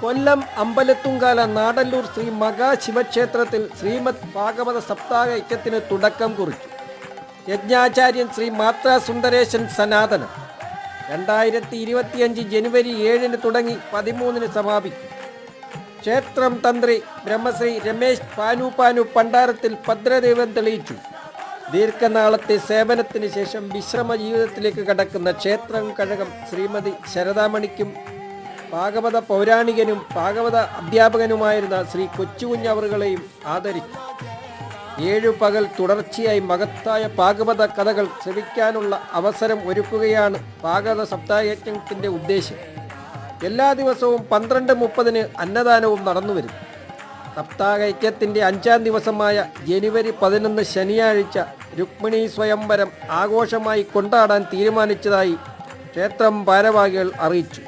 കൊല്ലം അമ്പലത്തുങ്കാല നാടല്ലൂർ ശ്രീ മഹാശിവക്ഷേത്രത്തിൽ ശ്രീമദ് ഭാഗവത സപ്താഹ യജ്ഞത്തിന് തുടക്കം കുറിച്ചു. യജ്ഞാചാര്യൻ ശ്രീ മാത്ര സുന്ദരേശൻ സനാതനം. 2025 ജനുവരി 7 തുടങ്ങി 13 സമാപിക്കും. ക്ഷേത്രം തന്ത്രി ബ്രഹ്മശ്രീ രമേശ് പാനു പണ്ടാരത്തിൽ ഭദ്രദൈവം തെളിയിച്ചു. ദീർഘനാളത്തെ സേവനത്തിന് ശേഷം വിശ്രമ ജീവിതത്തിലേക്ക് കടക്കുന്ന ക്ഷേത്രം കഴകം ശ്രീമതി ശരദാമണിക്കും ഭാഗവത പൗരാണികനും ഭാഗവത അധ്യാപകനുമായിരുന്ന ശ്രീ കൊച്ചുകുഞ്ഞവറുകളെയും ആദരിച്ചു. 7 പകൽ തുടർച്ചയായി മഹത്തായ ഭാഗവത കഥകൾ ശ്രവിക്കാനുള്ള അവസരം ഒരുക്കുകയാണ് ഭാഗവത സപ്താഹയജ്ഞത്തിൻ്റെ ഉദ്ദേശം. എല്ലാ ദിവസവും 12:30 അന്നദാനവും നടന്നുവരുന്നു. സപ്താഹയജ്ഞത്തിൻ്റെ 5ാം ദിവസമായ ജനുവരി 11 ശനിയാഴ്ച രുക്മിണി സ്വയംവരം ആഘോഷമായി കൊണ്ടാടാൻ തീരുമാനിച്ചതായി ക്ഷേത്രം ഭാരവാഹികൾ അറിയിച്ചു.